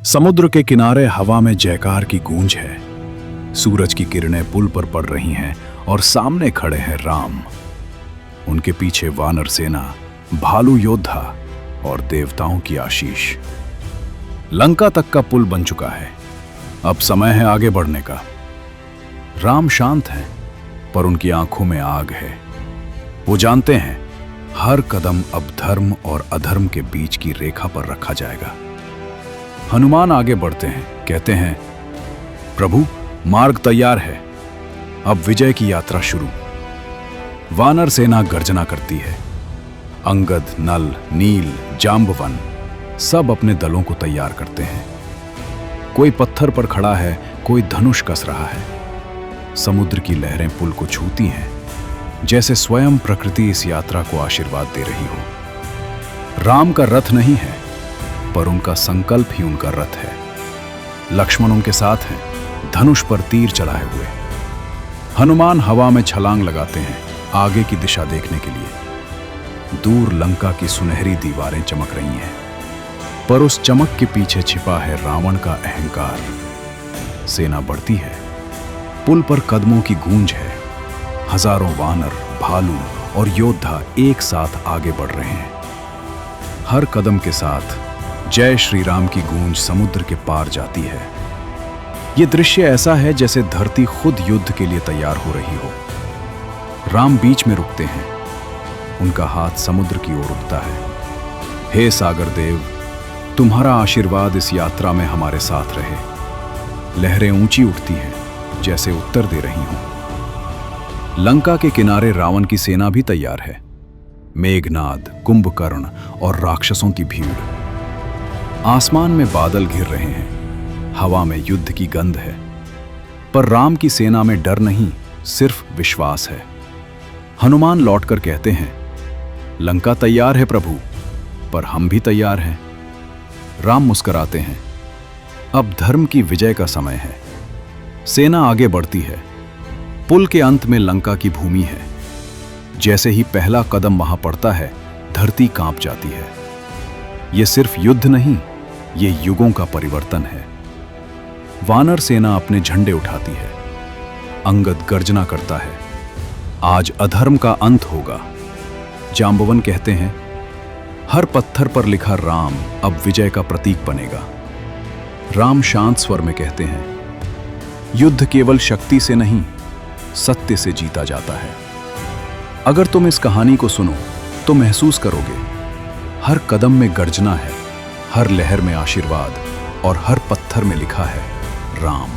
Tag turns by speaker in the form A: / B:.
A: समुद्र के किनारे हवा में जयकार की गूंज है। सूरज की किरणें पुल पर पड़ रही हैं और सामने खड़े हैं राम। उनके पीछे वानर सेना, भालू योद्धा और देवताओं की आशीष। लंका तक का पुल बन चुका है। अब समय है आगे बढ़ने का। राम शांत हैं, पर उनकी आंखों में आग है। वो जानते हैं हर कदम अब धर्म और अधर्म के बीच की रेखा पर रखा जाएगा। हनुमान आगे बढ़ते हैं, कहते हैं, प्रभु मार्ग तैयार है, अब विजय की यात्रा शुरू। वानर सेना गर्जना करती है। अंगद, नल, नील, जांबवन सब अपने दलों को तैयार करते हैं। कोई पत्थर पर खड़ा है, कोई धनुष कस रहा है। समुद्र की लहरें पुल को छूती हैं, जैसे स्वयं प्रकृति इस यात्रा को आशीर्वाद दे रही हो। राम का रथ नहीं है, पर उनका संकल्प ही उनका रथ है। लक्ष्मण उनके साथ हैं, धनुष पर तीर चढ़ाए हुए। हनुमान हवा में छलांग लगाते हैं, आगे की दिशा देखने के लिए। दूर लंका की सुनहरी दीवारें चमक रही हैं, पर उस चमक के पीछे छिपा है रावण का अहंकार। सेना बढ़ती है, पुल पर कदमों की गूंज है। हजारों वानर, भालू और योद्धा एक साथ आगे बढ़ रहे हैं। हर कदम के साथ जय श्री राम की गूंज समुद्र के पार जाती है। यह दृश्य ऐसा है जैसे धरती खुद युद्ध के लिए तैयार हो रही हो। राम बीच में रुकते हैं, उनका हाथ समुद्र की ओर उठता है। हे सागर देव, तुम्हारा आशीर्वाद इस यात्रा में हमारे साथ रहे। लहरें ऊंची उठती हैं, जैसे उत्तर दे रही हों। लंका के किनारे रावण की सेना भी तैयार है। मेघनाद, कुंभकर्ण और राक्षसों की भीड़। आसमान में बादल घिर रहे हैं, हवा में युद्ध की गंध है। पर राम की सेना में डर नहीं, सिर्फ विश्वास है। हनुमान लौटकर कहते हैं, लंका तैयार है प्रभु, पर हम भी तैयार हैं। राम मुस्कुराते हैं, अब धर्म की विजय का समय है। सेना आगे बढ़ती है। पुल के अंत में लंका की भूमि है। जैसे ही पहला कदम वहां पड़ता है, धरती कांप जाती है। यह सिर्फ युद्ध नहीं, ये युगों का परिवर्तन है। वानर सेना अपने झंडे उठाती है। अंगद गर्जना करता है, आज अधर्म का अंत होगा। जांबवन कहते हैं, हर पत्थर पर लिखा राम अब विजय का प्रतीक बनेगा। राम शांत स्वर में कहते हैं, युद्ध केवल शक्ति से नहीं, सत्य से जीता जाता है। अगर तुम इस कहानी को सुनो तो महसूस करोगे, हर कदम में गर्जना है, हर लहर में आशीर्वाद और हर पत्थर में लिखा है राम।